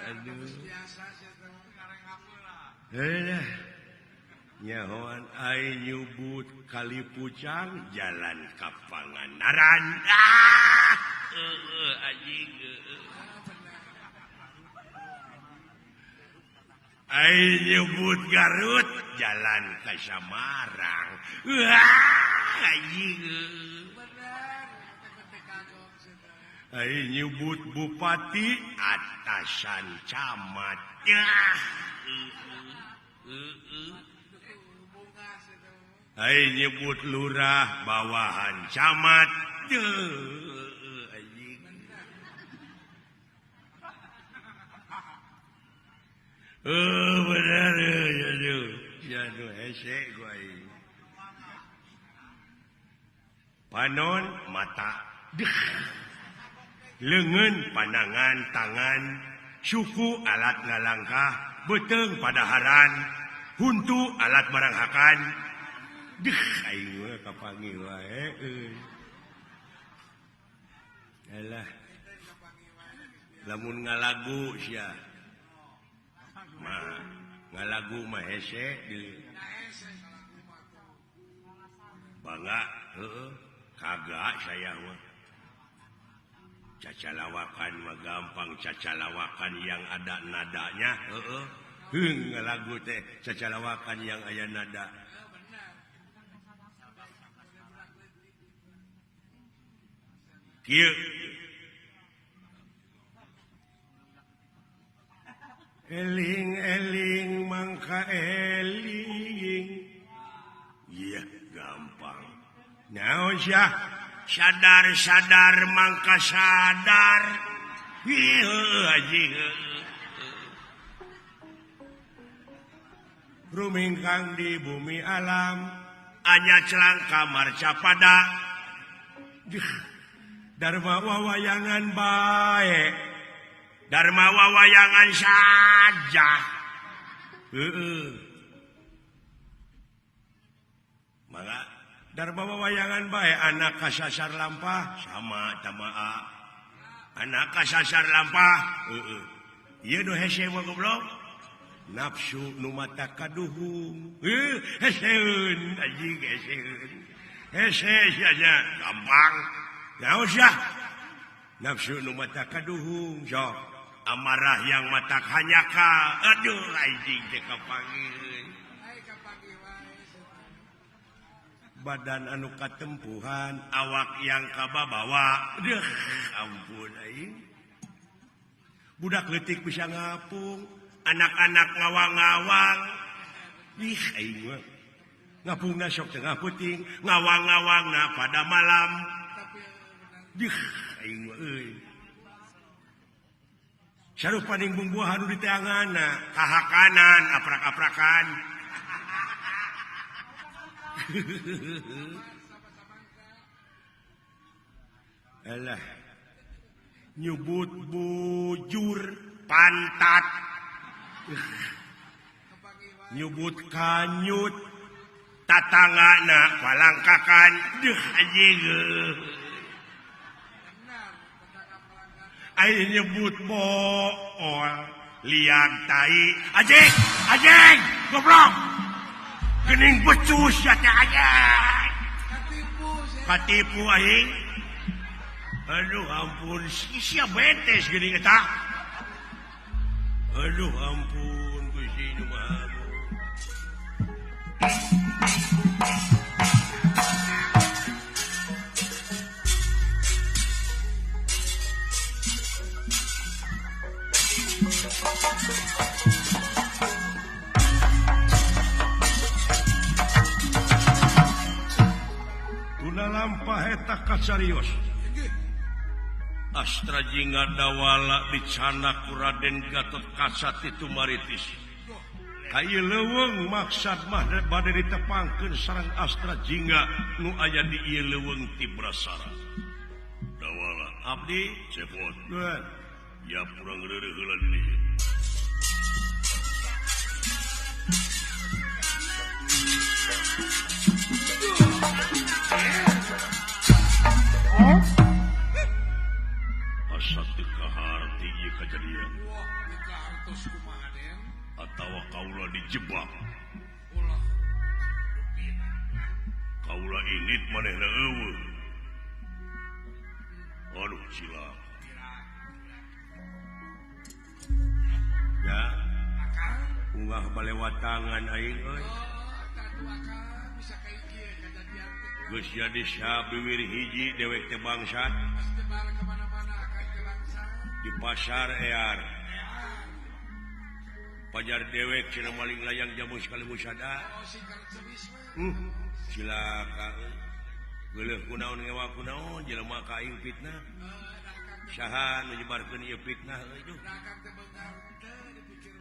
Aduh. Nyahoan ai nyubut kali pucang jalan ka Pangandaran. Anjing. Ai nyebut Garut jalan ke Samarang. Anjing. Ai nyebut bupati atasan camat. Ai nyebut lurah bawahan camat. Anjing. Benar ya hese gua ini. Panon mata. Leungeun pandangan tangan, suku alat ngalangkah, beteung padaharan, huntu alat maranghakan. Aing mah kapanggih wae Alah. Lamun ngalagu sia. Mah ngalagu mah hese deui. Bangga heueuh, kagak saya mah. Cacalawakan mah gampang, cacalawakan yang ada nadanya, ngalagu teh cacalawakan yang aya nada. Kieu eling-eling mangka eling. Iya, gampang. Naon sia? Sadar-sadar mangka sadar. Anjing. Rumingkang di bumi alam, anya celang kamar capada. Dharma wawayangan bae. Dharma wawayangan saja. Maka Dharma wawayangan bae anak kasasar lampah sama tamaa. Anak kasasar lampah ieu nu hese mah goblok. Nafsu nu mata kaduhung. Heseun anjing heseun. Hese saja gampang. Naon sia? Nafsu nu mata kaduhung sok. Amarah yang mata hanyaka. Aduh anjing teh kapanggih. Badan anu katempuhan, awak yang kababawa. Ampun aing. Budak leutik bisa ngapung, anak-anak ngawang-ngawang. Ih aing mah. Ngapungna sok tengah puting, ngawang-ngawangna pada malam. Aing mah euy. Sarupaning bumbuhan di teanganna, kahakanan, aprak-aprakan. Alah. Nyebut bujur pantat. Nyebut kanyut tatangana palangkakan. Anjing. Ai nyebut bool liang tai. Anjing, goblok. Gening becus ya teh anjing. Katipu aing. Aduh ampun, sia betes geuning eta. Aduh ampun, Gusti Nu Maha. Tuna lampah eta kasarios. Astra jingga dawala dicana ku Raden Gatot Kaca ti Tumaritis. Ka ieu leuweung maksad mah bade ditepangkeun sareng Astra jingga nu aya di ieu leuweung ti Brasara. Dawala abdi cepot. Ya purang reureuh heula di dieu. asa teu kaharti ieu kajadian. Wah, teka hartos kumaha Den? Atawa kaula dijebak. Ulah dupina. Kaula init manehna eueuh. Aduh cilaka. Ya, Akang, ungah balewat tangan aing euy. tadu akang bisa kayak ieu kejadian teh. Geus jadi sabiwir hiji dewek teh bangsat Pas tebar kemana-mana akan kelangsa. di pasar ear. Pajar dewek cenah maling layang jamu sekali musada. Oh, singkat sebis mah. Cilaka euy. Geuleuh kunaon ngewa kunaon jelema ka aing fitnah. Akang, Saha nu nyebarkeun ieu fitnah euy duh. akang teh beungar teh dipikir.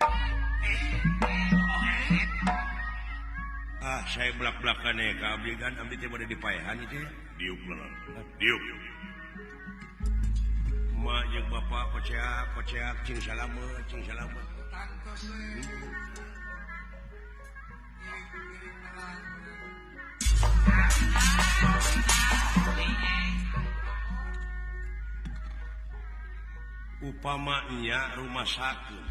Saya belak-belakan ka abdi kan abdi teh bade dipaehan itu ya. Diuk leungeun. Diuk. Ma jeung bapak poceak cing salamet. Tantos we. Ngiring melang. Upamanya rumah sakit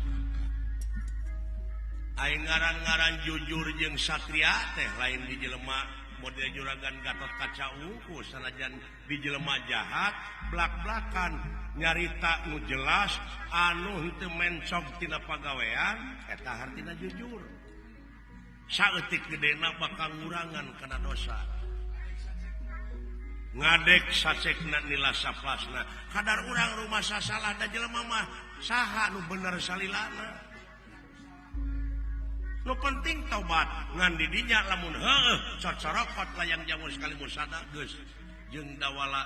aing ngaran-ngaran jujur jeung satria teh lain di jelema model juragan Gatot Kaca Ungu sanajan di jelema jahat blak-blakan nyarita nu jelas anu henteu mencog tina pagawean eta hartina jujur saeutik gedena bakal ngurangan kana dosa ngadek sacekna nila saplasna kadar urang rumah sasalah da jelema mah saha nu bener salilana nu penting taubat ngan di dinya lamun heueuh cocorokot layang jamu sekali musada geus jeung dawala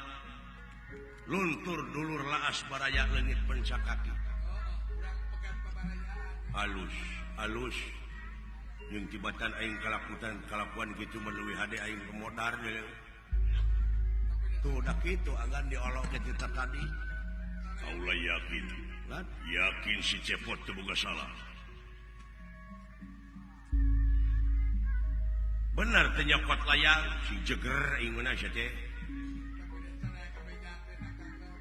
luntur dulur laas baraya leungit pencakaki Urang pegat pabarayaan. alus jeung tibatan aing kalakuan kitu meuleuh hade aing kemodar tuh dah kitu agan diolok ke kita tadi kaula yakin si cepot teu boga salah bener teu nyokot layang si jeger aing meunang sia teh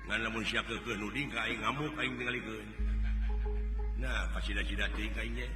ngan lamun sia keukeuh nuding ka aing ngamuk aing tingalikeun nah pasida-sida teuing ka aing ge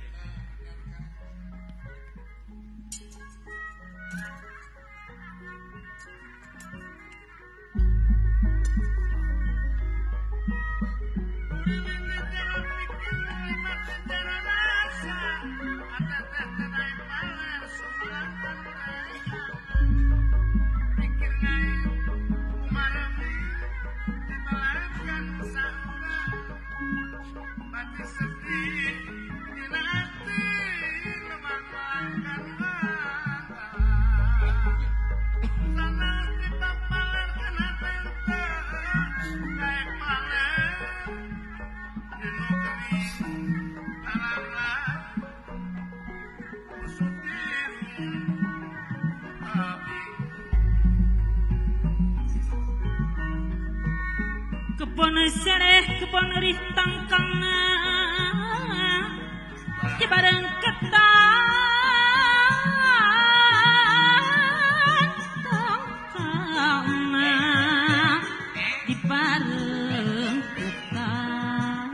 Kebon sereh kebon rintang kanga Cibareng ketan tangkana di bareng ketan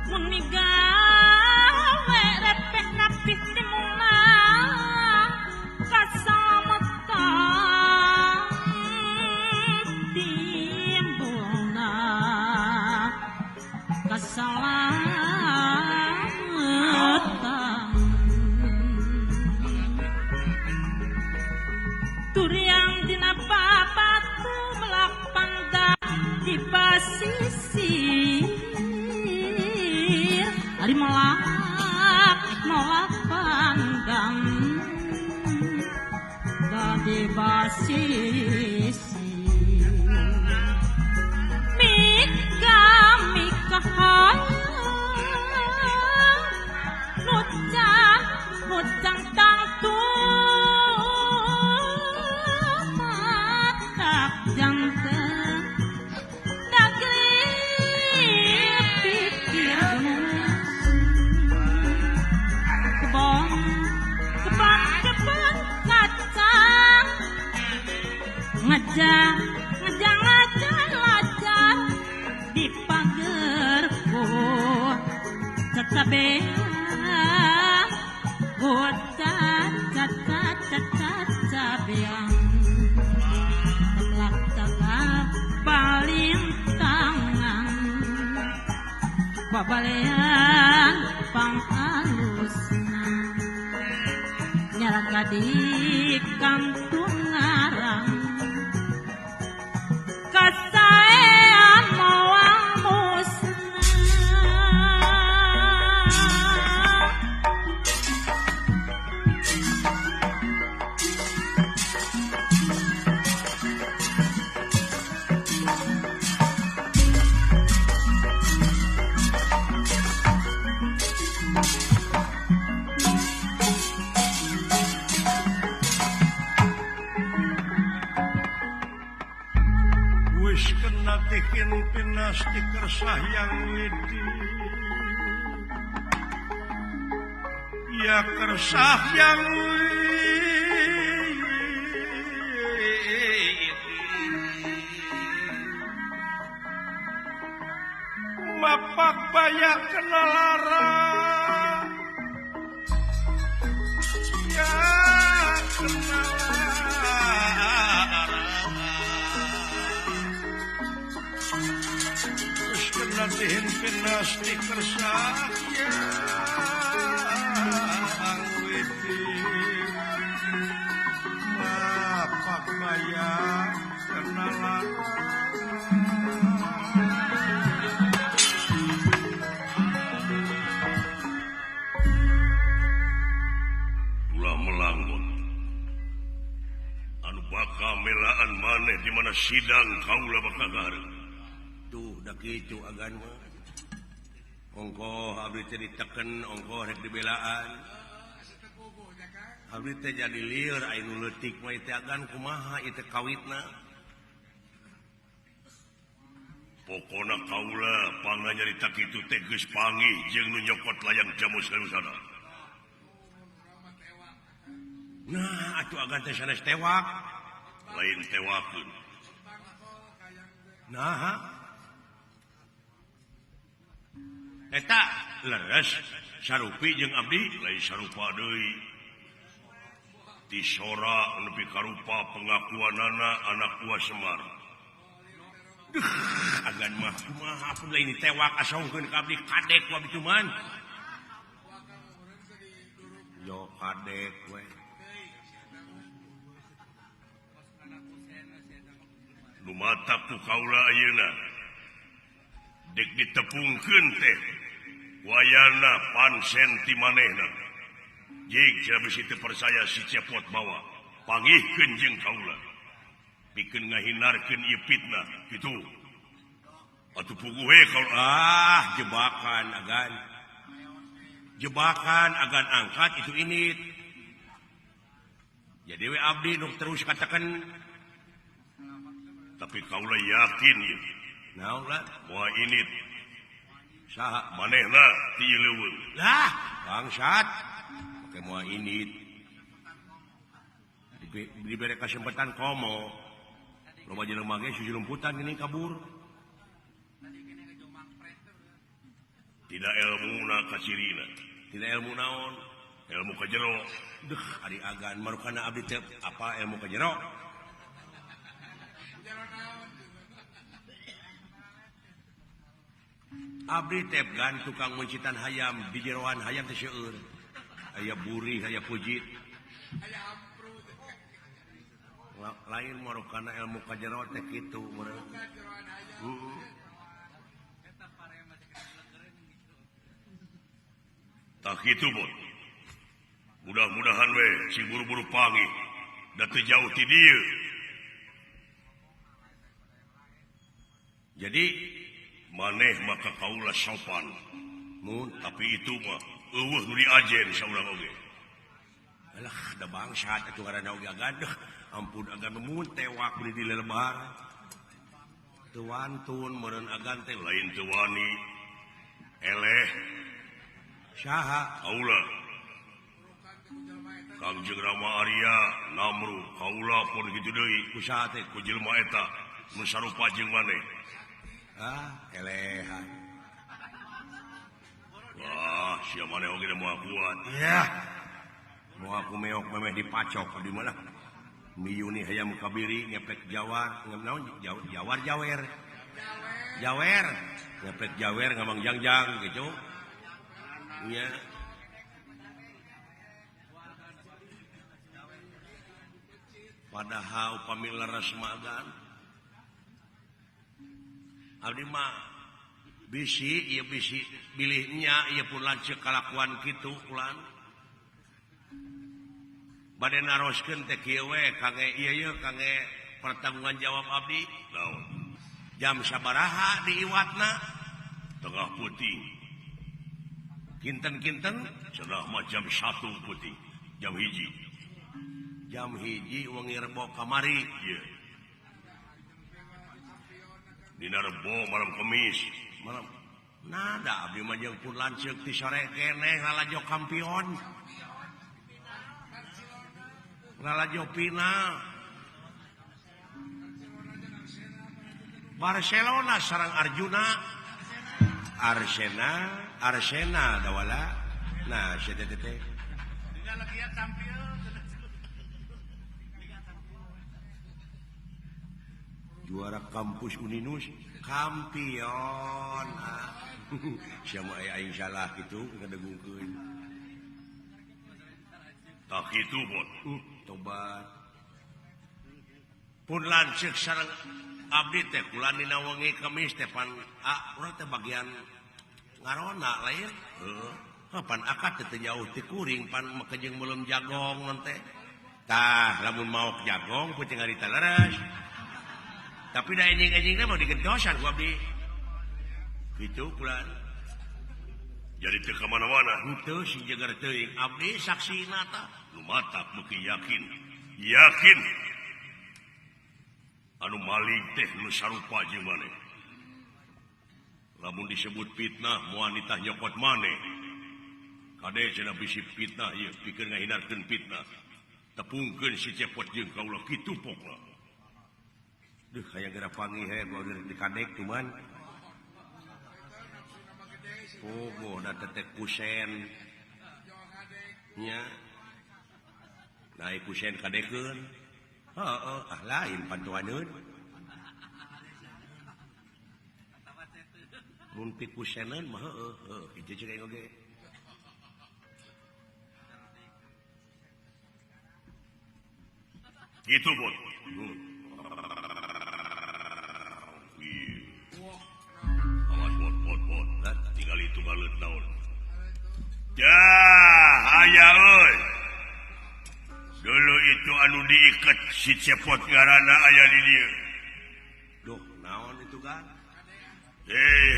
mun migawe repek rapih timungan kasametan timbulna kasalamatan turiang dina babatu melak pandang di basisir ari melak pandang di basisir Mika nucang tangtu matak janten dagri pikir kebon kacang ngejang beang hutan beang telak tegap paling tangan babalean pangalusna nyaraka di kampung ngarang kasaean mawang musnah wis kena tikin pinas di kersah yang widi ya kersah yang widi mapak banyak kena lara ya kena lara terus kena dihimpin di kersah yang widi mapak banyak kena lara melanggut anu bakal melaan maneh di mana sidang kaula bakal gareng tuh da kitu agan mah ongko abdi teh diteken ongko rek dibelaan abdi teh jadi lieur anu leutik mah teh agan kumaha ieu teh kawitna pokona kaula panganyarita kitu teh geus panggih jeung nu nyokot layang jamu sarusana. Nah, atuh agan teh sanes tewak, lain tewakeun. Nah, eta leres sarupi jeung abdi lain sarupa deui. Ti sora nepi karupa pengakuanana anak buah Semar. Agan mah kumaha pun lain tewak asongkeun ka abdi kadek ku abdi cuman. Yo kadek we. Lumatak ku kaula ayeuna dek ditepungkeun teh wayana pansen ti manehna jig sia bisi teu percaya si cepot bawa pangihkeun jeung kaula pikeun ngahinarkeun ieu fitnah kitu atuh puguh we kaula jebakan agan angkat itu init jadi we abdi nu terus katakan tapi kaula yakin ya. Naon moal init. Saha manehna ti leuweung. Lah, bangsat. Pake moal init. Dibere kesempatan komo. Loba jelema ge susulumputan gini kabur. Tidak ilmuna kasirina. Tidak ilmu naon. Ilmu ka jero. Deuh, ari agan marukana abdi teh apa ilmu ka jero. Abdi tebgan tukang mencitan hayam di jeroan hayam teh seueur. Aya buri, aya pujit. Lain marukana ilmu ka jero teh kitu meureun. Tak kitu bot. Mudah-mudahan we si buru-buru panggih da teu jauh ti dieu. Jadi maneh maka kaula sopan mun tapi itu mah eueuh nu diajen saurang oge alah da bangsat atuh ngaranna oge agadeuh ampun agan mun tewak di lelebar teu wantun meureun agan teh lain teu wani eleh saha kaula Kangjeng Rama Arya Namru kaula pun kitu deui ku saha teh ku jelema eta nu sarupa jeung maneh elehan. Wah, siapa mana oke mau kuat. Ya. Mau aku meok memeh dipacok di mana? Miyuni hayam kabiri ngepek jawar, naon jawar jawer. Jawer, ngepek jawer ngamang jangjang gitu. Nya. Padahal upami leres magan. Abdi mah bisi ieu bisi bilihnya ieu pun lanceuk kalakuan kitu ulan. Bade naroskeun teh kieu we kangge ieu kangge pertanggungan jawab abdi. Naon? Jam sabaraha di iwatna? Tengah putih. Kinten-kinten cenah mah jam 1 putih. Jam 1. Jam 1 wengi rebo kamari. Ieu. Dina rebo malam Kamis. Malam nada abdi mah jeung pun lanceuk ti sore keneh ngalajo kampion. Ngalajo final. Barcelona sareng Arjuna. Arsena dawala. Nah, sia teh. Juara kampus Uninus kampion. Siapa aing salah kitu ngadegungkeun. Tak kitu bot. Tobat. Pun lanceuk sareng abdi teh kula dina wengi Kamis teh pan urang teh bagian ngarona lain. Heuh. Pan akad teh jauh ti kuring pan makejeng belum jagong nanti. Tah lamun maok jagong peuting harita leres. Tapi da enjing-enjingna mau digentosan ku abdi. Kitu kula. Jadi teu ka mana-mana. Henteu si jeger teuing abdi saksina tah. Lumatak muki yakin. Yakin. Anu maling teh nu sarupa jeung maneh. Lamun disebut fitnah moal nitah nyokot maneh. Kade cenah bisi fitnah ieu pikeun ngahindarkeun fitnah. Tepungkeun si cepot jeung kaula kitu pokna. Duh hayang geura panggih he bae di kadek cuman. Pogo da tetek kusen. Nya. Naik kusen kadekeun. Heeh, lain pantuaneun. Mun pi kuseneun mah heueuh, kitu ceuk aing oge. Gitu, Bot. Awas, Bot. Tinggal itu balet naon. Ya, aya euy. Dulu itu anu diikat si cepot ngarana aya di dieu. Duh, naon itu kan? Hey.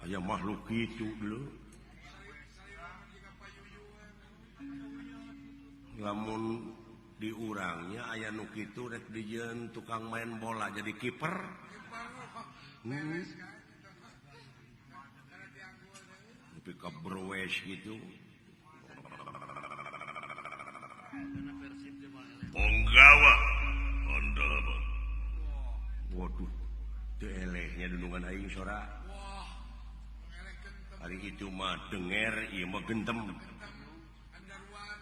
Aya makhluk kitu dulu. Lamun di urangnya aya nu kitu rek dijieun tukang main bola jadi kiper. Tapi ka browes gitu. Ponggawa teu elehnya dudungan aing sora. Wah, mengelekkan Hari itu mah denger ieu mah gentem. Andaruan.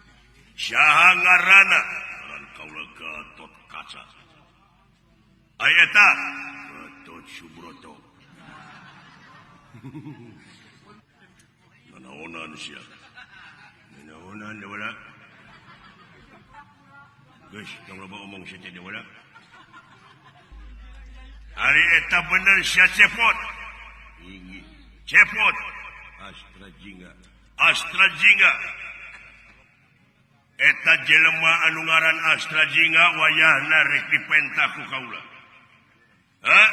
Saha ngaranna? Ngaran kaula Gatot Kaca. Aya eta Gatot Subroto. Nanaonan sia. Nanaonan da wala. Guys, yang loba omong sia teh da wala. Hari eta bener sia cepot. Inggih. Cepot. Astra Jingga. Eta jelema anu ngaran Astra Jingga wayahna rek dipenta ku kaula. Hah?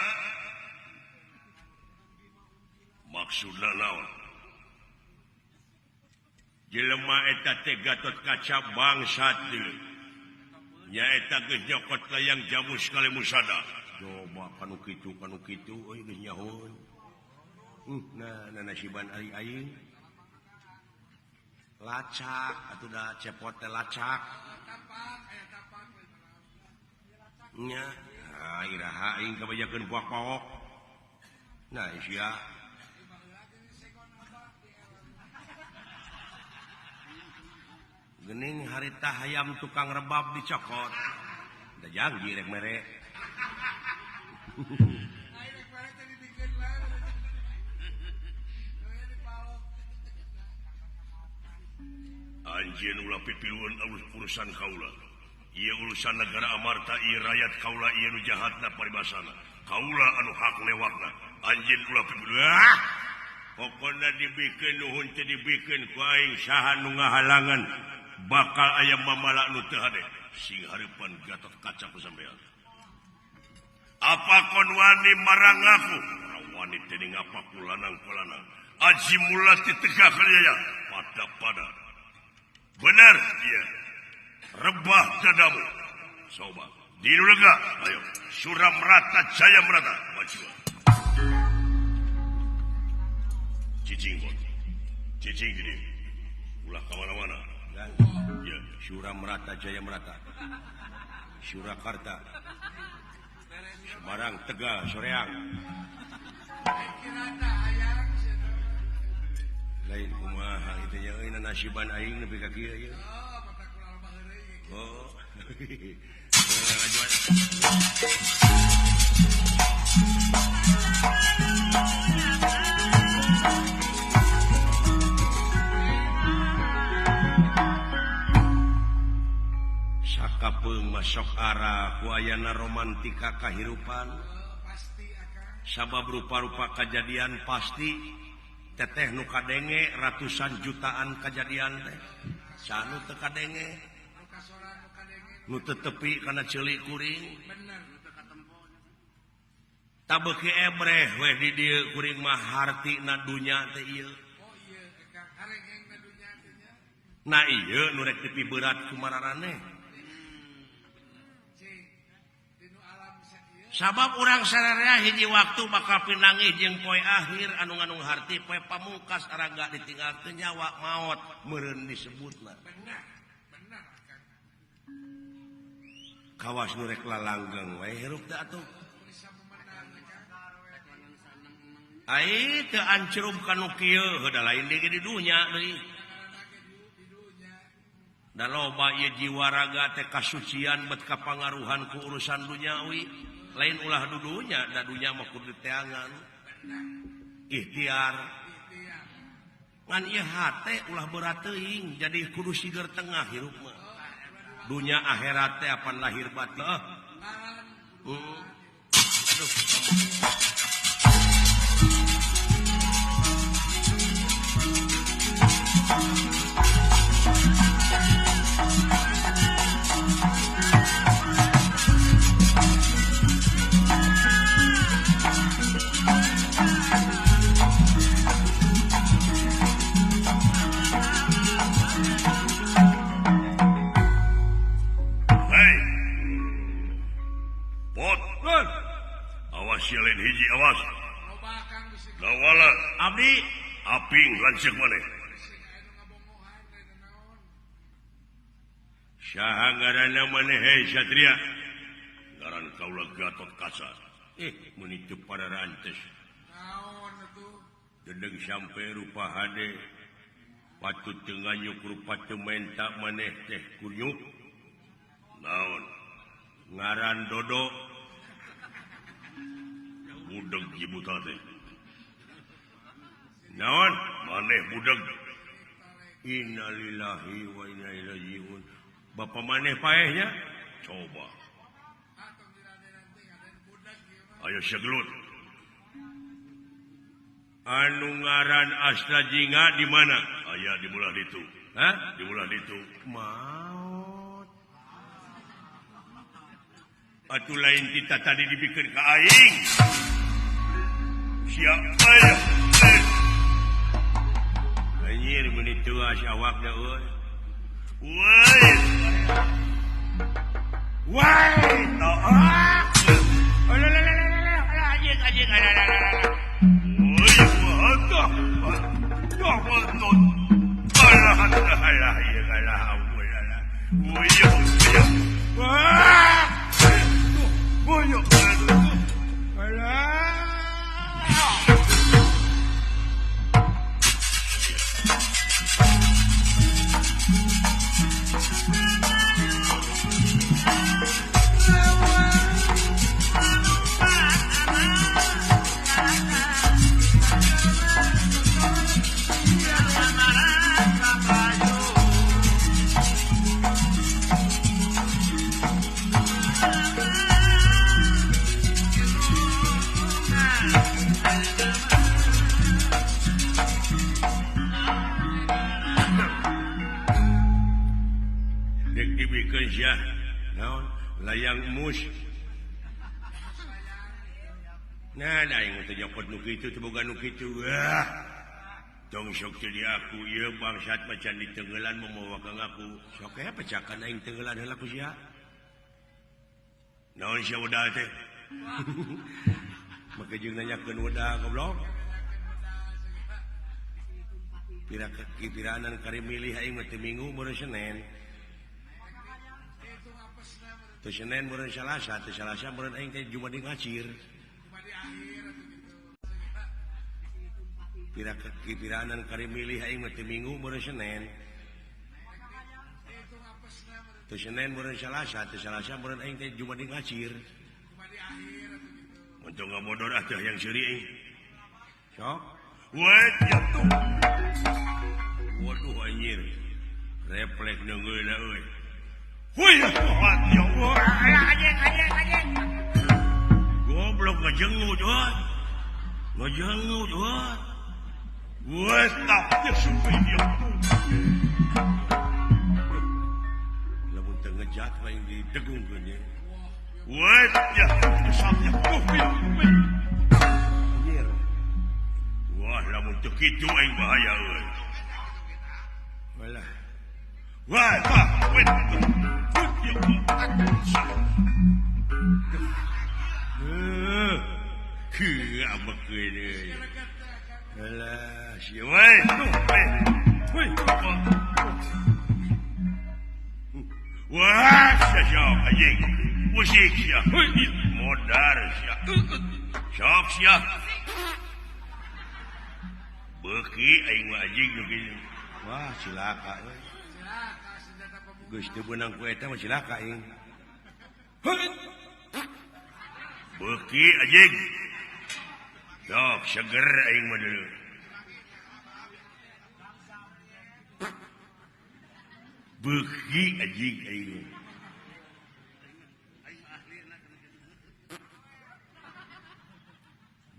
Maksudna naon? Jelema eta teh Gatot Kaca bangsat deui. Nya eta geus nyokot layang jamu sekali musada. Coba kanu kitu euy geus nyahoan. Nah nasiban ari aing. Lacak atuh da cepot teh lacak. Nya, iraha aing kabajakeun puak-paok. Nah, sia. Geuning harita hayam tukang rebab dicokot. Da janji rek mere. Anjeun ulah pipiluan urusan kaula. Ieu urusan negara amarta, ieu rakyat kaula, ieu nu jahatna paribasana. Kaula anu hak lewatna. Anjeun ulah pipiluan. Pokona dibikeun nuhun teh dibikeun ku aing saha nu ngahalangan bakal aya mamala nu teu hade. Sing hareupan Gatot Kaca ku sampean. Apa kon wani marang aku? Wani teh ngapa kulanang-kulanang. Aji mula titegah kaliya pada-pada. Benar, iya. Rebah dadamu. Soba. Di lega. Ayo. Suram rata, jaya merata. Majuan. Cicing, bot. Cicing gini. Ulah kemana-mana. Ya. Suram rata, jaya merata. Surakarta. Semarang, Tegal, Soreang. Lain kumaha itu nya euy nasiban aing nepi ka kieu ye. Oh. Sakapeung masok arah ku ayana romantika kahirupan. Sabab rupa-rupa kejadian pasti teteh nu kadenge ratusan jutaan kejadian teh. Sanu teu kadenge. Nu teu tepi kana ceulik kuring. Tabeuki ebreh weh di dieu kuring mah hartina dunya teh ieu. Nah ieu nu rek tepi berat kumararane. Sabab urang sararea hiji waktu bakal pinangih jeung poe akhir anu ngandung harti poe pamungkas araga ditinggalkeun nyawa maot meureun disebutna. Benar. Kawas nu rek lalanggeng wae hirup teh atuh. Ai teu ancrup kanu kieu heuda lain di dunya deui. Da loba ieu jiwa raga teh kasucian bet kapangaruhan ku urusan duniawi. Lain ulah dudunya, da dunya mah kudu teangan. Ikhtiar. Ngan ieu hate ulah berat teuing, jadi kudu siger tengah hirup mah. Dunya akhirat teh apan lahir batin. Aduh. Lain hiji awas. Lawala abdi aping lanceuk maneh. Saha ngaranna maneh hei satria? Ngaran kaula Gatot Kaca. Menitu pada rantes. Naon tuh? Dedeng sampai rupa hade. Patut tenganyuk rupa tementa maneh teh kunyuk. Naon? Ngaran Dodo. Budeg ibu teh. Naon? Maneh budeg. Innalillahi wa inna ilaihi rajiun. Bapak maneh paehnya? Coba. Ayo segelut. Anu ngaran Astra Jingga di mana? Aya di mulah ditu. Hah? Di mulah ditu. Maut. Atuh lain kita tadi dibikin ke aing. Siapa ya? Anjir menitu asyawakna euy. Woi. Woi, toak. Anjing. Layang mus. Nah, yang teu nyokot nu kitu teu boga nu kitu. Wah. Tong sok teu di aku ieu bangsat macan di tenggelan memawa ka ngaku. Sok aya pecakan aing tenggelan heula ku sia. Naon sia udah teh? Make jeung nanyakeun udah goblok. Piranan kari milih aing mah teu Minggu meureun Senin. Teu Senin meureun Salasa, teu Salasa meureun aing teh Jumat di ngacir. Piranan kari milih aing mah teu Minggu meureun Senin. Teu Senin meureun Salasa, teu Salasa meureun aing teh Jumat di ngacir. Untuk ngabodor atuh yang seuri aing. Sok. Wet jatuh. Waduh anjir. Refleks neungeuna euy. Woi, ya Allah. Anjing. Goblok ngajengut, woi. Ngajengut, woi. Woi, tak sampai dia. Lamun teu ngejat lain didegungkeun ye. Woi, ya sampai anjir. Wah, lamun teu kitu aing bahaya euy. Walah. Wah, wait. Apa kene? Alah, si woi. Wah, syok anjing. Musik sia. Modar sia. Syok sia. Beuki aing mah anjing nu kitu. Wah, cilaka euy. Geus teu beunang ku eta mah cilaka aing. Beuki anjing. Sok seger aing mah deuleu. Beuki anjing aing.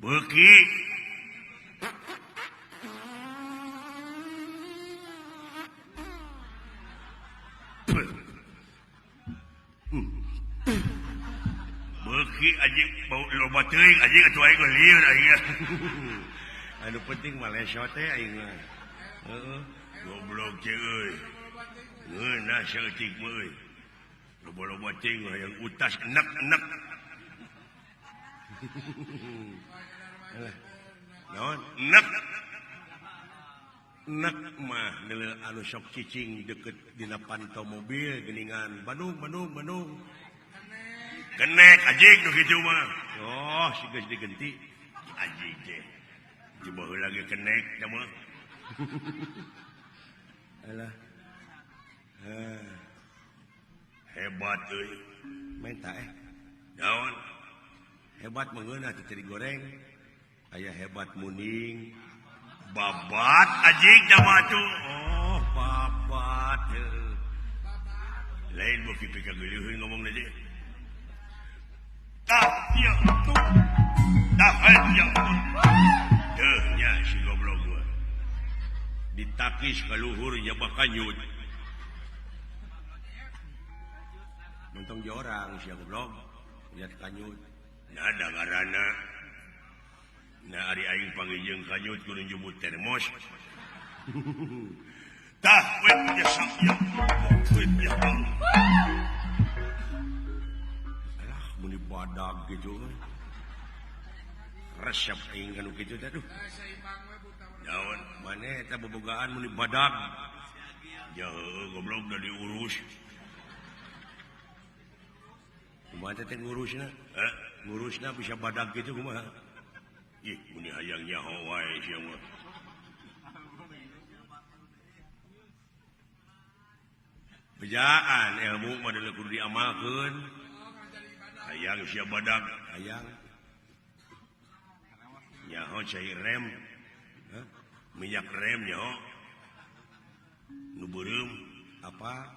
Beuki. Beuki anjing bau loba teuing anjing atuh aing lieur aing. Anu penting mah leso teh aing mah. Heeh. Goblok ce euy. Ngeunah saeutik mah euy. Loba-loba ting yang utas enek-enek. Naon? Enek. Enek mah neuleuh anu sok cicing deket dina pantau mobil geuningan Bandung. kenek anjing nu kitu mah. Oh, si geus digenti. Anjing teh. Coba lagi kenek teh mah. Alah. Hebat euy. Menta daun. Hebat mengeunah teh teri goreng. Aya hebat muning. Babat anjing jama tuh. Oh, babat. Lain beuki pika geuleuheun ngomong deui. Tah, ya tuh. Tah, ya tuh. Deuh nya si goblok gua. Ditakis ka luhur nya bakanyut. Nonton jorang si goblok. Lihat kanyut. Nah, ada ngaranna. Nah, ari aing pangijeng kanyut kudu njumut termos. Tah, wet ya sakya. Wet ya. Alah, muni badag gitu. Resep aing kanu kitu teh duh. Daun maneh eta bobogaan muni badag. Ya goblok udah diurus. Kumaha teh ngurusna? Ngurusna bisa badag gitu kumaha? Ih, muni hayang nyaho wae sia mah. Bejaan ilmu mah kudu diamalkeun. Hayang sia badag, hayang. Nyaho cai rem. Minyak rem nyaho. Nu beureum apa?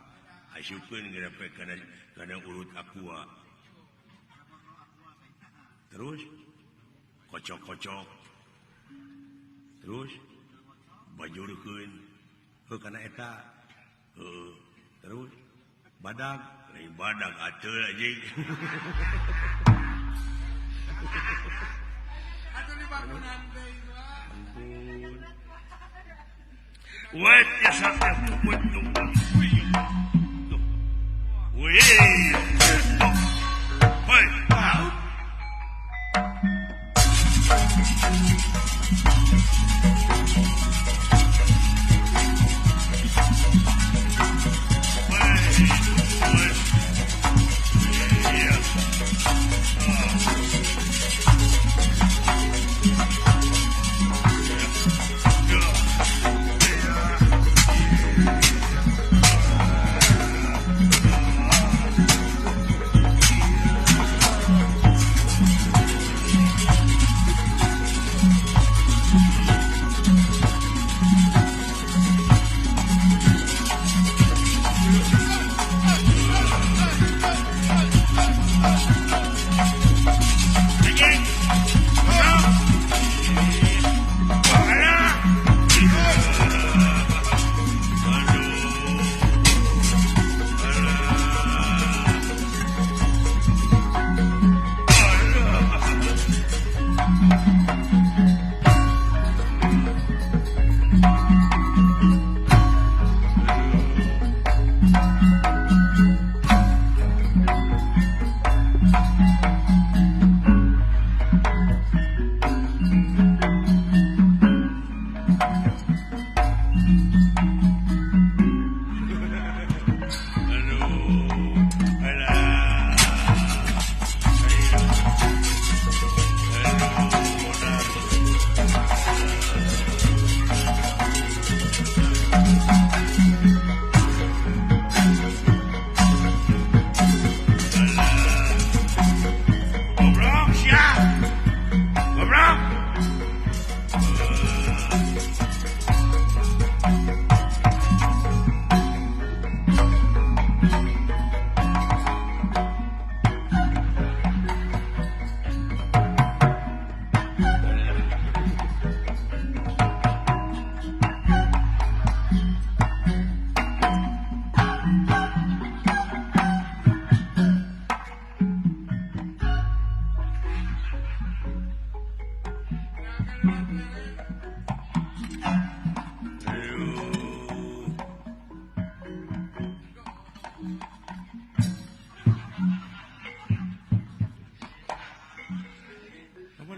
Asupkeun grepe kana urut aqua. Terus kocok-kocok. Terus bajurkeun. Heuh kana eta. Terus badag, lain badag ateul anjing. Atuh di bangunan deui mah. Ampun. Wait ya satya wait tuh. Wih. Hei.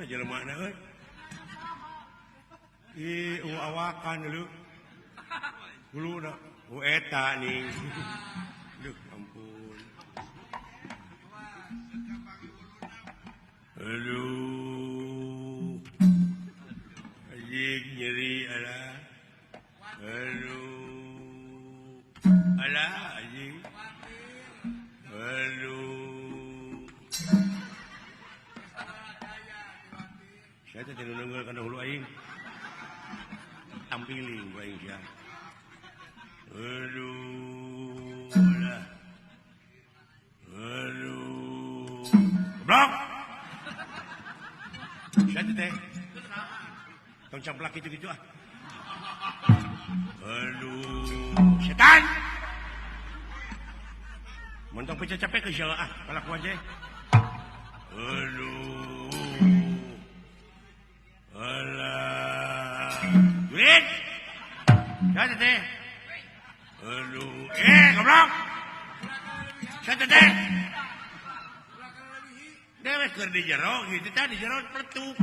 jelema na euy. Awakan dulu. Kuluna. Eta nih. Duh, ampun. Aduh. Alah, anjing. Aduh. Saya teh teu neungeul kana hulu aing. Tampiling ku aing sia. Aduh. Alah. Aduh. Blok. Saya teh. Tong camplak gitu-gitu ah. Aduh, setan. Montong pecah capek ke siapa ah, palaku aja. Aduh. Alah. Duit. Saya teh. Aduh, goblok. Saya teh. Dewe keur di jero gitu tadi jero pletuk.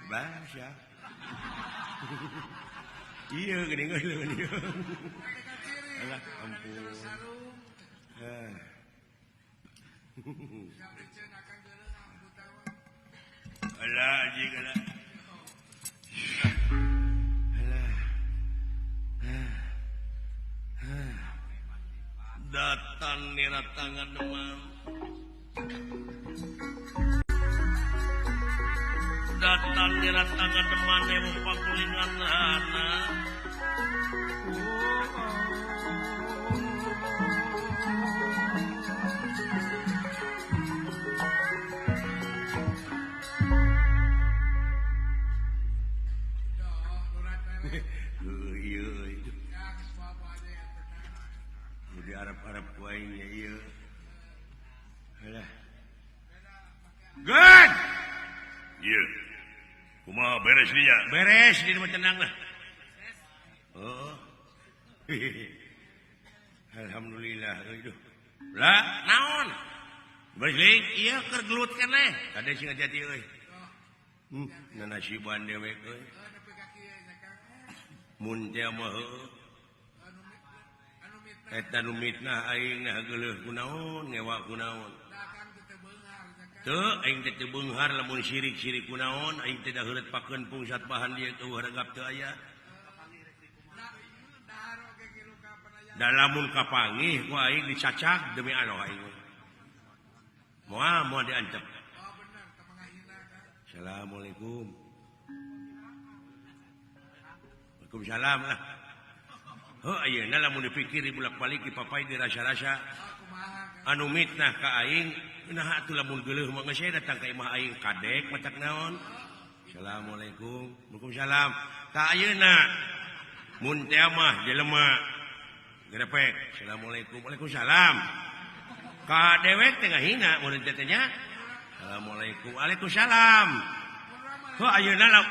Bahasa. Iya gini ngeuleuh ieu. Alah ampun. Alah anjing alah. Datang nira tangan demam. Datang nira tangan demam yang pakulingan hana. Arab kuainya iya. Alah. Good. Iya. Kumaha beres dinya? Beres di mah tenang lah. Oh. Alhamdulillah itu. Lah, naon? Bersih, iya keur gelut keneh. Kade sing ngajati euy. Nasiban dewek euy. Mun teh mah eta nu mitnah aing nah geuleuh kunaon ngewa kunaon teu aing teh teu beunghar lamun syirik-syirik kunaon aing teh da heureut pakeun pungsat bahan dia teu haragap teu aya da lamun kapangih ku aing dicacak demi Allah aing moal diancep. Assalamualaikum. Waalaikumsalam lah. Oh ayeuna lamun dipikir bolak-balik dipapai dirasa-rasa anu mitnah ka aing nah atuh lamun geuleuh mah geus datang ka imah aing kadek macak naon. Assalamualaikum. Waalaikumsalam. Ta ayeuna mun teh mah jelema grepek. Assalamualaikum. Waalaikumsalam. Ka dewek teh ngahina mun teh nya. Assalamualaikum. Waalaikumsalam. Oh ayeuna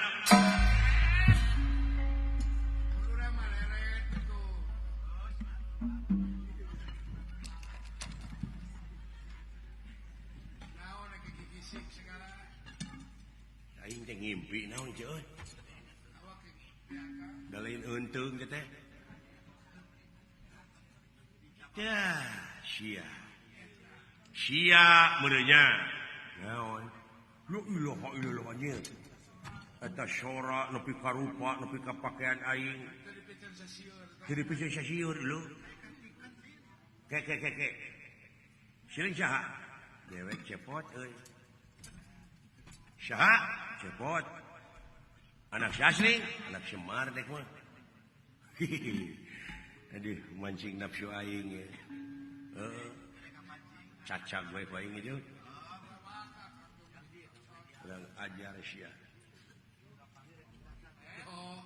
aing teh ngimpi naon ce euy. Da lain eunteung teh. Ya, sia meureunya. Naon? La ilaha illallah nya. Eta syora nepi ka rupa, nepi ka pakaian aing. Jadi pisan sasieur lho. Kek. Siling saha? Dewek cepot euy. Saha? Cepot. Anak si Asli, anak Semar dek mah. Aduh, mancing nafsu aing ya. Cacak gue ku aing itu. Kurang ajar sia. Oh,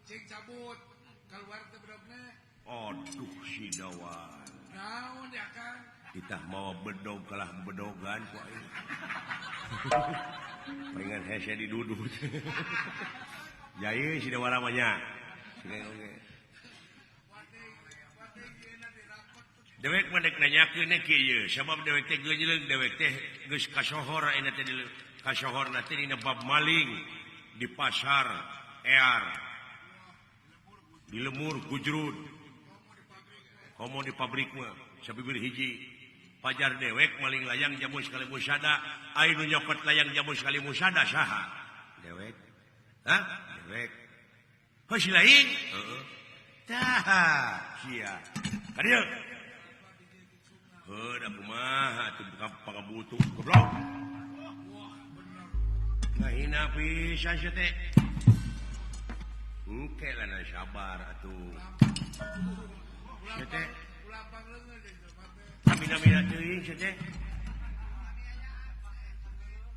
cing cabut keluar teh bedogna. Aduh si Dawan. Naon ya Kang? Kita mau bedog kalah bedogan ku aing. Pengen hese didudut. Jai si Dawan namanya. Dewek mah dek nanyakeun kieu, sabab dewek teh geujleug dewek teh geus kasohor ayeuna teh kasohorna teh dina bab maling di pasar ear. Di lemur gujrud. Komo di pabrik mah sabibir hiji. pajar dewek maling layang jamu sekali musada ai nu nyokot layang jamu sekali musada saha dewek dewek si lain tah sia kadieu da kumaha teu pangabutuh goblok ngahina pisan sia teh engke lana sabar atuh sia teh mina teuing sia teh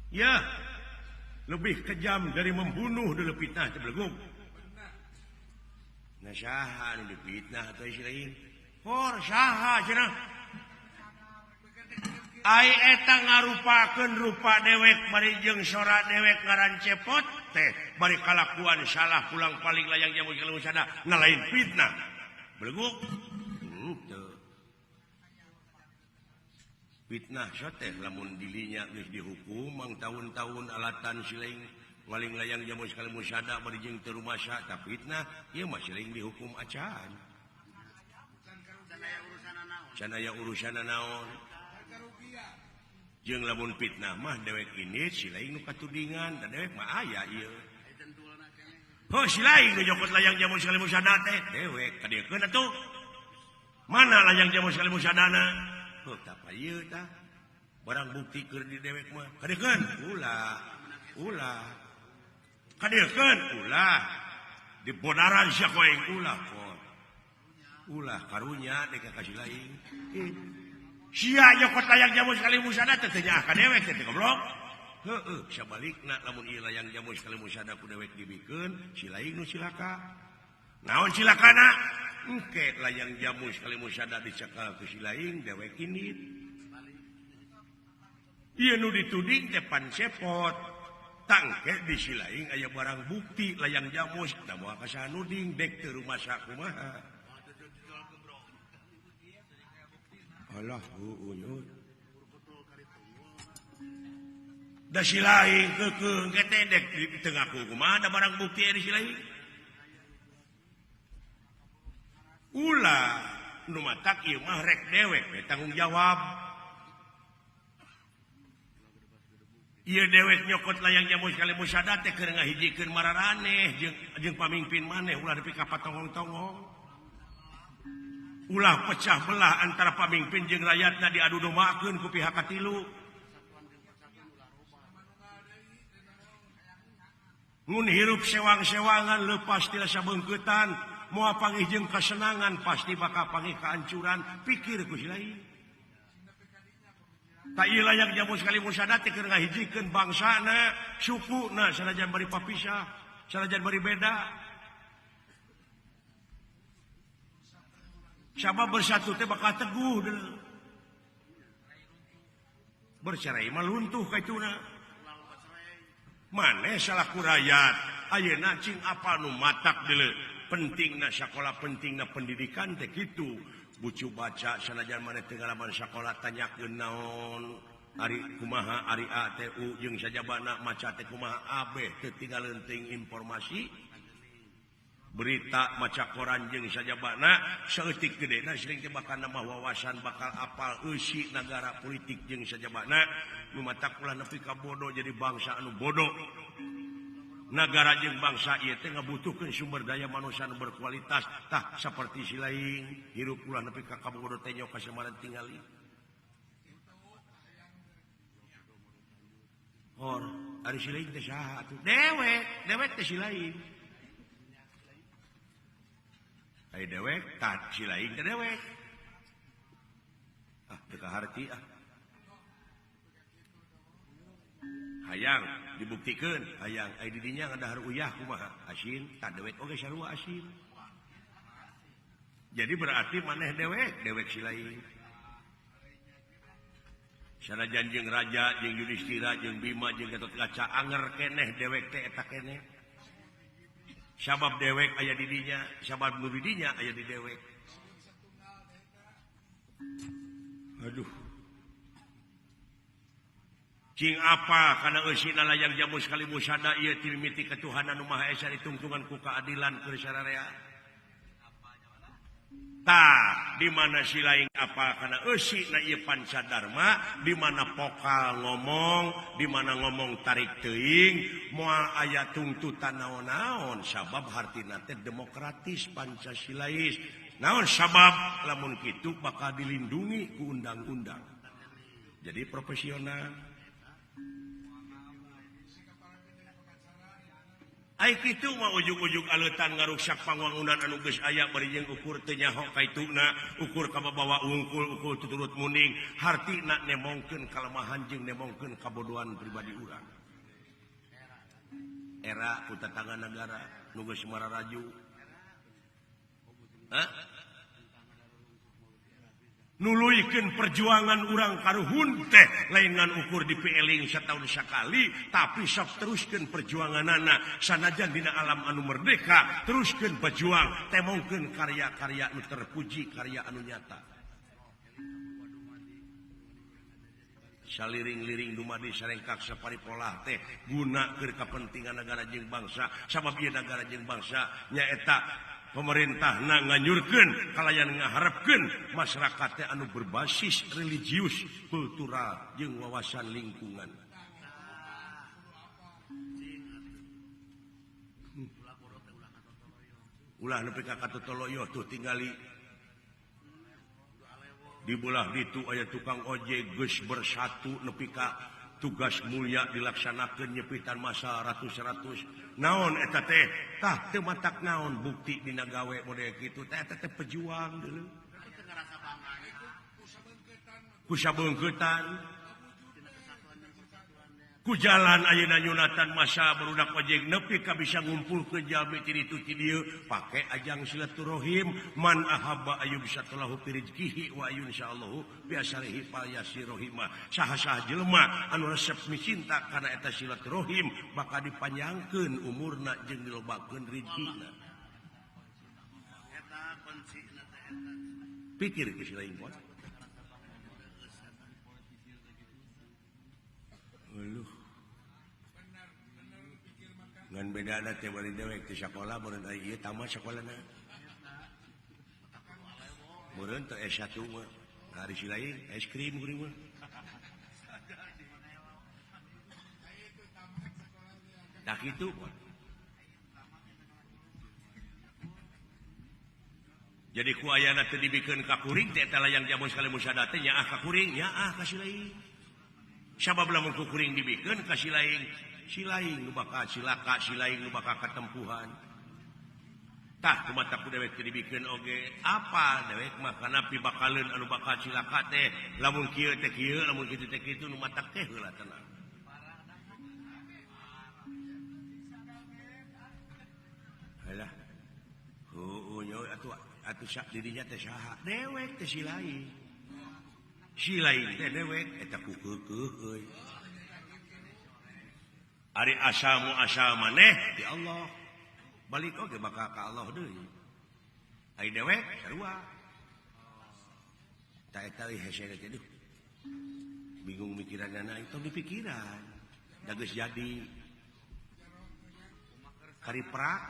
ya lebih kejam dari membunuh dulu fitnah teh belegug nah saha nu difitnah atuh si lain hor saha cenah ai eta ngarupakeun rupa dewek bari jeung sora dewek ngaran cepot teh bari kalakuan salah pulang paling layang jamu kalau sada ngalain fitnah belegug teu fitnah teh lamun dilinya geus dihukum mang tahun-tahun alatan siling maling layang jamu sekali musada bari jeung teu rumasa ta fitnah ieu mah siling dihukum acan can aya urusana naon jeung lamun fitnah mah dewek ini si lain nu katudingan da dewek mah aya ieu oh si lain nu nyokot layang jamu sekali musada teh dewek kadiekeun atuh mana layang jamu sekali musadana oh tapa ieu tah barang bukti keur di dewek mah kadiekeun ulah kadiekeun ulah di bodaran sia koeng ulah karunya dek kasih lain sia nyokot layang jamu sekali musada teh nya ka dewek teh goblok heueuh sabalikna lamun ieu layang jamu sekali musada ku dewek dibikeun si lain nu cilaka naon cilakana engke layang jamu sekali musada dicekal ku si lain dewek ini ieu nu dituding teh pan cepot tangke di si lain aya barang bukti layang jamu da moal ka sanuding dek teu rumasa kumaha Allah uyut da si lain kekeung kete dek di tengah kumaha da barang bukti di si lain ulah nu matak ieu mah rek dewek tanggung jawab ieu dewek nyokot layang jamu sekali musada teh keur ngahijikeun mararaneh jeung pamimpin maneh ulah nepi ka patongong-tongong ulah pecah belah antara pamimpin jeung rakyatna diadu domaakeun ku pihak katilu mun hirup sewang-sewangan leupas ti rasa beungkeutan moal panggih jeung kasenangan pasti bakal panggih kehancuran pikir ku si lain ta ieu layang jamu sekali musada teh keur ngahijikeun bangsana sukuna sanajan bari papisah sanajan bari beda sabab bersatu teh bakal teguh deuleu bercerai mah luntuh kaituna maneh salaku rakyat ayeuna cing apa nu matak deuleu pentingna sakola pentingna pendidikan teh kitu bucu baca sanajan maneh teu ngalaman sakola tanyakeun naon ari kumaha ari A teh U jeung sajabana maca teh kumaha abeh teu tinggal leuting informasi berita maca koran jeung sajabana saeutik gedena sering teh bakal nambah wawasan bakal apal eusi negara politik jeung sajabana nu matak ulah nepi ka bodoh jadi bangsa anu bodoh negara jeung bangsa ieu teh ngabutuhkeun sumber daya manusia anu berkualitas tah saperti si lain hirup ulah nepi ka kabogoh teh nyok kasamaran tingali hor ari si lain teh saha atuh dewek teh si lain ai dewek tak si lain teh dewek teu kaharti hayang dibuktikeun hayang ai di dinya ngadahar uyah kumaha asin tak dewek oge sarua asin jadi berarti maneh dewek si lain sanajan jeung raja jeung Yudhistira jeung Bima jeung Gatotkaca anger keneh dewek teh eta keneh sabab dewek aya di dinya sabab nu di dinya aya di dewek aduh cing apa kana eusina layang jamu sekali musada ieu ti mimiti ketuhanan nu maha esa ditungtungan ku keadilan keur sararea di mana silaing apa karena eusi na ieu pancadharma di mana pokal ngomong di mana ngomong tarik teuing moal aya tuntutan naon-naon sabab hartina teh demokratis pancasilais naon sabab lamun kitu bakal dilindungi ku undang-undang jadi profesional ai kitu mah ujug-ujug aleutan ngaruksak pangwangunan anu geus aya bari jeung ukur teu nyaho kaituna ukur kabawa ungkul ukur tuturut muning hartina nemongkeun kalemahan jeung nemongkeun kabodohan pribadi urang era ku tatangga negara nu geus mararaju nuluykeun perjuangan urang karuhun teh lain ngan ukur di PLing sataun sakali tapi sok teruskeun perjuanganana sanajan dina alam anu merdeka teruskeun berjuang temongkeun karya-karya anu terpuji karya anu nyata saliring-liring dumadi sarengkak saparipolah teh guna keur kapentingan negara jeung bangsa sabab ieu negara jeung bangsa nyaeta pemerintah nganyurkeun kalayan ngaharepkeun masyarakat teh anu berbasis religius, kultural jeung wawasan lingkungan. Ulah nepi ka Katotoloyo tuh tingali di belah ditu aya tukang ojek geus bersatu nepi ka tugas mulia dilaksanakeun nyepitan masa ratus-ratus naon eta teh tah teu matak naon bukti dina gawe model kitu teh eta teh pejuang deuleu ku sabeungkeutan ku jalan ayeuna nyunatan masa barudak ojek nepi ka bisa ngumpulkeun jalmi ti ditu ti dieu pake ajang silaturahim man ahabba ayyub satulahu fi rizqihi wa ayyun insyaallah bi asarihi fa yasirahima saha-saha jelema anu resep micinta kana eta silaturahim bakal dipanjangkeun umurna jeung dilobakeun rezekina eta kuncina teh eta pikir geus lain poe ngan bedana teh bari dewek di sekolah meureun ieu tamat sekolahna meureun teh S1 mah hari silain es krim kuring mah dah kitu jadi ku ayana teh dibikeun ka kuring teh eta layang jamun sekali musada teh nyaah ka kuring nyaah ka silain sabab lamun ku kuring dibikeun ka silain silaing nu bakal cilaka silaing nu bakal katempuhan tah kumaha ku dewek teu dibikeun oge apa dewek mah kana pi bakaleun anu bakal cilaka teh lamun kieu teh kieu lamun kitu teh kitu nu matak teh heula tenang halah nyo atuh sak dirinya teh saha dewek teh silaing teh dewek eta ku keukeuh euy ari asalmu asal maneh di Allah balik oge bakal ka Allah deui ai dewek sarua ta eta hese teh bingung mikiranna itu dipikiran da geus jadi kariprak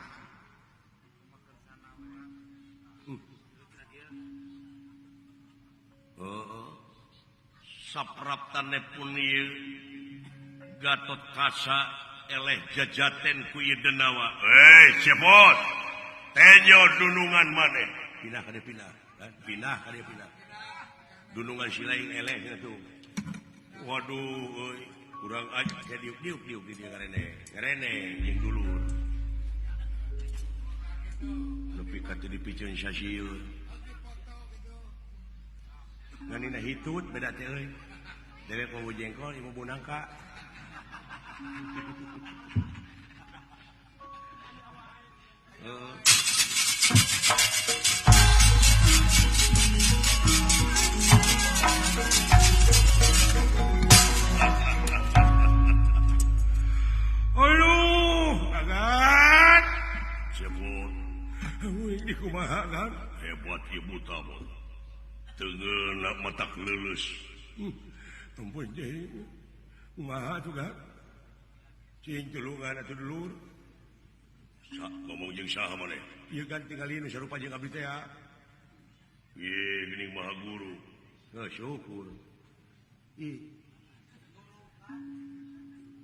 sapraptane pun ieu Gatot Kaca eleh jajaten ku ieu denawa. Cepot. Tenyo dunungan maneh. Pinah ka dieu pinah. Pinah ka dieu pinah. Dunungan silaing eleh atuh. Waduh euy, urang aja diuk-diuk di dieu karene. Karene jeung dulur. Nepi ka teu dipikeun sasieun. Nganina hitut beda teh euy. Dewek mau jengkol ieu mau nangka. Aduh, agan. Cepot. Ini kumaha kan? Hebat ibu tamu. Tengeuna matak leuleus. Tumpun jeung. Kumaha tuh kan? Cing tulungan atuh dulur. Ngomong jeung saha maneh? Ieu kan tinggalin sarupa jeung abdi teh. gini maha guru. Syukur.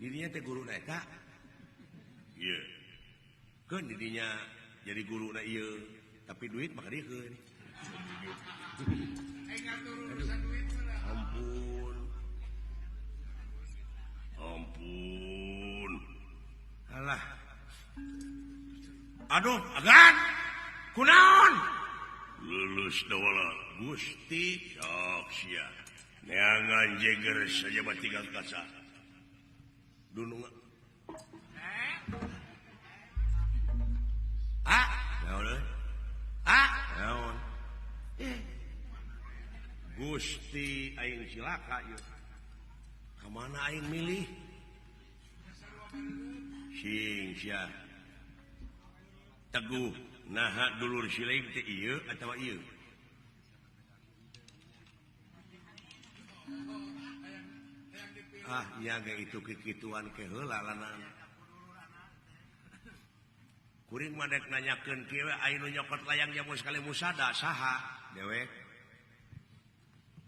Dirinya teh guru eta. Iya. Kan dirinya jadi guru na iya, tapi duit maka dia kan. Ampun. Alah. Aduh, agan. Kunaon? Lulus dawala Gusti sok sia. Neangan jeger saja batigang kaca. Dunung. Naon? Naon? Gusti aing cilaka yeuh. Ka mana aing milih? Sing sia. Teguh naha dulur sileung teh ieu atawa ieu? Nyaga itu kikituan ke heula lanang. Kuring mah dek nanyakeun kieu aya nu nyokot layang jamu sekali musada saha dewek?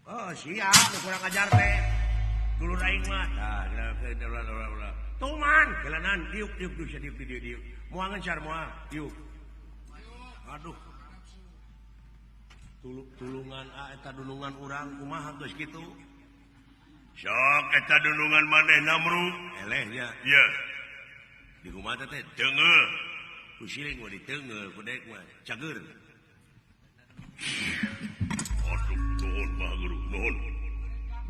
Oh sia nu kurang ajar teh. Dulur aing mah tah tuman kelanan diuk moal ngencar moal diuk. Aduh. Tulungan eta dunungan urang kumaha geus kitu? Sok eta dunungan maneh namru elehnya. Iya. Di rumah teh deungeu. Ku siling mah diteungeu ku dek mah cager. Aduh, nuhun Pak Guru, nuhun.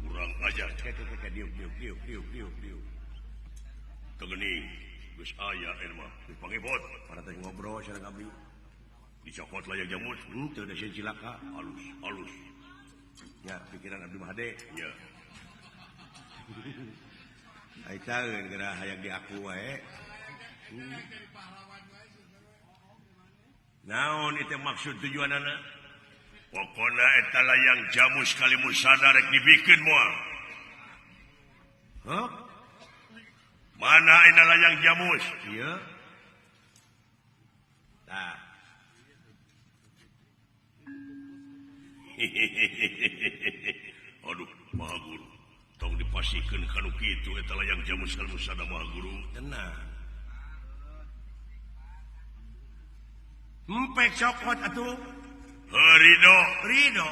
Kurang ajar. Diuk. Tegeuning geus aya eta mah. Dipangipot. Para teh ngobrol sareng abdi. Dicokot layang jamus, teu da cilaka, halus. Ya, pikiran abdi mah hade. Ya. Ai caeun geura hayang diaku wae. Naon itu maksud tujuanana? Pokona eta layang jamus kali musada rek dibikeun moal. Hah? Mana ina layang jamus? Ieu. Tah. Aduh, Maha Guru. Tong dipasikeun kanu kitu eta layang jamus kali musada Maha Guru. Tenang. Empek cokot atuh. Rido.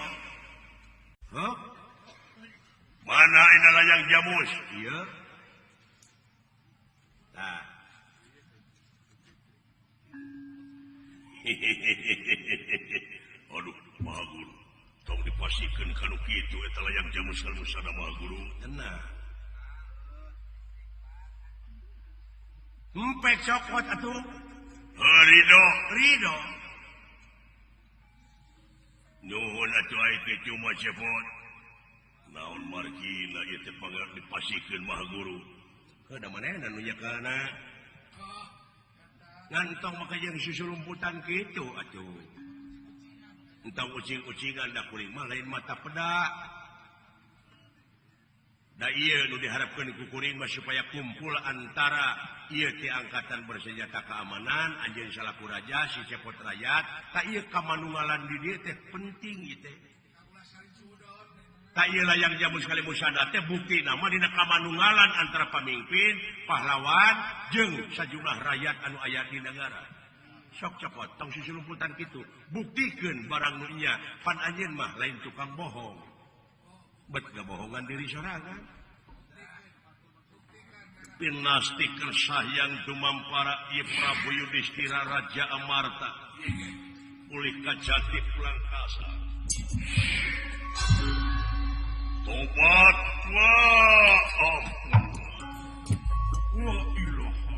Hah? Mana ina layang jamus? Iya. Tah. Aduh, Maha Guru. Tong dipasikeun kanu kitu eta layang jamus kali musada Maha Guru. Tenang. Empek cokot atuh. Rido. Nuhun atuh ai teh cuma cepot. Naon margina ieu teh pangar dipasikeun Maha Guru. Kada manehna nu nyakana. Ngantong maka jeung susulumputan kitu atuh. Entah ucing-ucingan da kuring mah lain mata peda. Da ieu nu diharapkeun ku kuring mah supaya kumpul antara ieu ti angkatan bersenjata keamanan anjeun salaku raja si cepot rakyat ta ieu kamanunggalan di dieu teh penting ieu teh. Ta ieu layang jamus kali musada teh bukti nama dina kamanunggalan antara pamimpin, pahlawan jeung sajumlah rakyat anu aya di negara. Sok cepot tong susulumputan kitu buktikeun barang nu nya pan anjeun mah lain tukang bohong. Bet gabohongan diri sorangan. Pinasti kersah yang dumampara ieu Prabu Yudhistira Raja Amarta. Ulih kajati pulang kasa. Tobat wa ampun. Wa ilaha.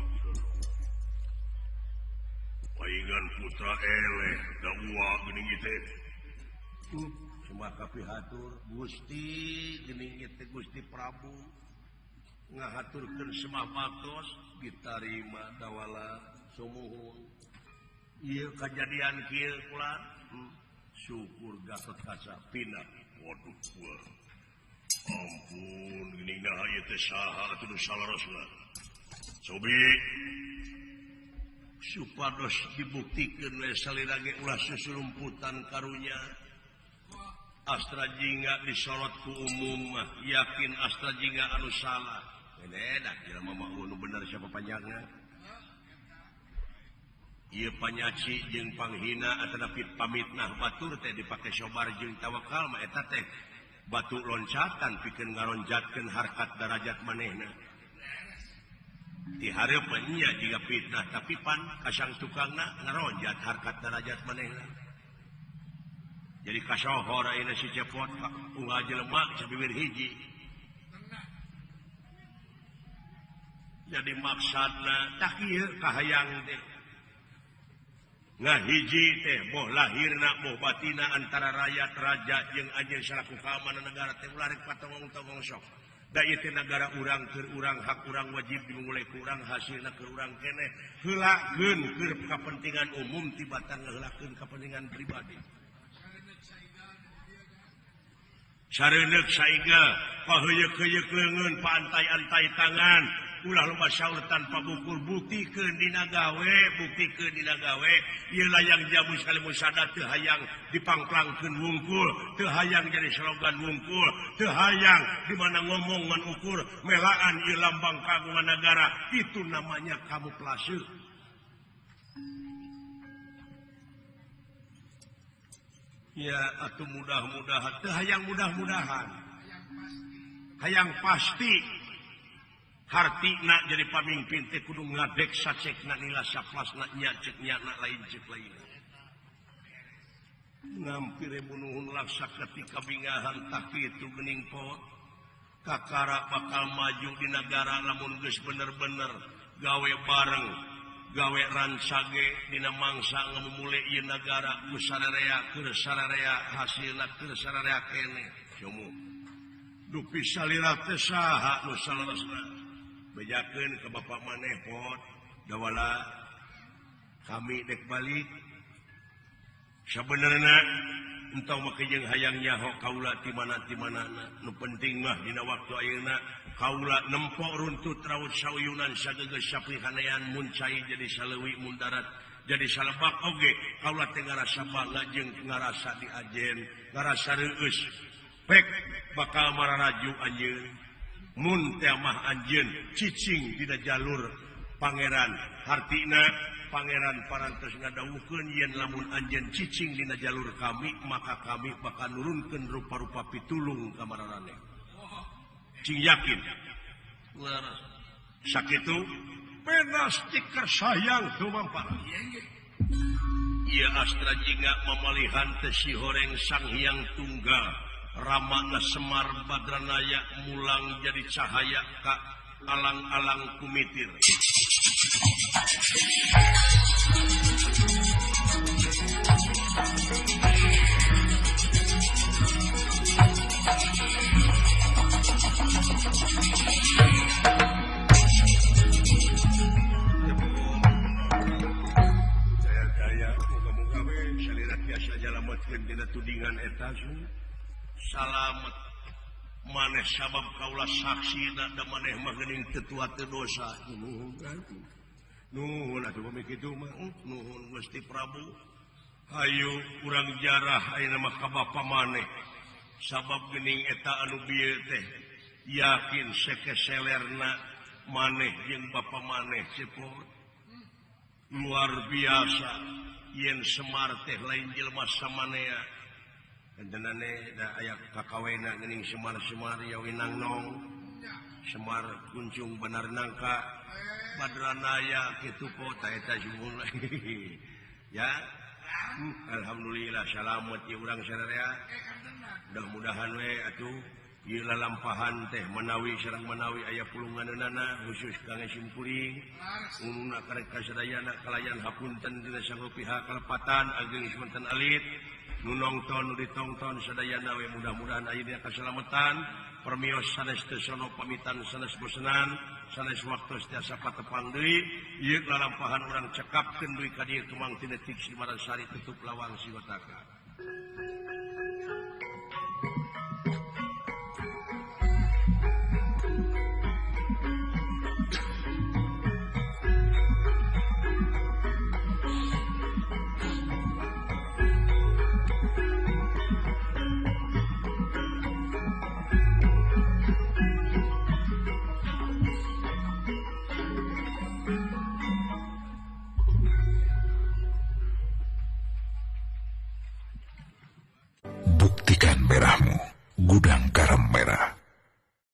Paingan putra eleh da uwa geuning teh. Maka pihatur Gusti geuning teh Gusti Prabu ngahaturkeun semah patos ditarima dawala sumuhun. Ieu kajadian kieu kula syukur Gatotkaca pina. Waduh gua. Ampun geuning ieu teh saha atuh nu salarosna. Sobi supados dibuktikeun we salira ge ulah susulumputan karunya. Astra Jingga disorot ku umum mah yakin Astra Jingga anu salah. Dah kira mama nu bener siapa panjangna. Ieu panyaci jeung panghina ataupun pamitnah batur teh dipake sobar jeung tawakal mah eta teh batu loncatan pikeun ngaronjatkeun harkat darajat manehna. Di hareupeunnya jiga fitnah tapi pan kasang tukangna ngaronjat harkat darajat manehna. Jadi kasohor ayeuna si cepot unggal jelema sabibir hiji. Jadi maksudna tak ieu kahayang teh. Ngahiji teh boh lahirna boh batina antara rakyat raja jeung anjeun salaku keamanan negara teh ulah rek patongong-tongong sok. Da ieu teh negara urang keur urang hak urang wajib dimulai ku urang hasilna keur urang keneh heulakeun keur kepentingan umum tibatan heulakeun kepentingan pribadi. Sareuneuh saiga paheuyeuh-heuyeuh leungeun paantai-antai tangan ulah loba saur tanpa bukur buktikeun dina gawe ieu layang jamu sekali musada teu hayang dipangklangkeun wungkul teu hayang jadi slogan wungkul teu hayang di mana ngomong ngan ukur melaan ieu lambang kagungan negara itu namanya kamuflase. Ya atuh mudah-mudahan teu hayang mudah-mudahan hayang pasti hartina jadi pamimpin teh kudu ngadek sacekna nila saplasna nya cek nyana lain cek lain ngampire bunuhun laksa ketika bingahan tah kitu geuning pot kakara bakal maju di negara lamun geus bener-bener gawe bareng gawe ransage dina mangsa ngamumule ieu negara ku sararea hasilna keur sararea keneh comu dupi salira teh saha nu salerosna bejakeun ke bapak maneh pot dawala kami dek balik sabenerna entong make jeung hayang nyaho kaula ti mana-manana nu penting mah dina waktu ayeuna kaula nempok runtut raut sauyunan sageus sapihanean mun cai jadi saleuwi mun darat jadi salebak oge kaula teh ngarasa bangga jeung ngarasa diajen ngarasa reueus pek bakal mararaju anjeun mun teh mah anjeun cicing dina jalur pangeran hartina pangeran parantos ngadawuhkeun yen lamun anjeun cicing dina jalur kami maka kami bakal nurunkeun rupa-rupa pitulung ka mararane cing yakin laras sakitu penas tikar sayang tumampah ieu Astra Jingga mamalihan teh si horeng Sang Hyang Tunggal Ramana Semar Badranaya mulang jadi cahaya ka alang-alang kumitir. Jaya-jaya muga-muga we salira biasa jalametkeun dina tudingan eta salamet maneh sabab kaulah saksi da maneh mah geuning tetua teu dosa nuhun atuh pami kitu mah nuhun Gusti Prabu hayu urang jarah ayeuna mah ka bapa maneh sabab geuning eta anu bieu teh yakin sekeselerna maneh jeung bapa maneh cepot luar biasa yen Semar teh lain jelema samanea Kentenane da aya kakawena geuning Semar-semar yawi nangnong Semar kuncung benar nangka Badranaya kitu po ta eta juhun ya alhamdulillah salamet ieu urang sadaya mudah-mudahan we atuh ieu lalampahan teh menawi sareng menawi aya pulunganeunana khusus kangge simkuring umumna karek kasadayana kalayan hapunten dina sanggo pihak kalepatan ageng semanten alit nu nongton nu ditongton sadayana we mudah-mudahan aya dina kasalamatan permios sanes teu sono pamitan sanes bosenan sanes waktu tiasa patepang deui ieu lalampahan urang cekapkeun deui ka dieu tumang tina tik Simarasari tutup lawang Siwataka. buktikan merahmu. Gudang Garam Merah.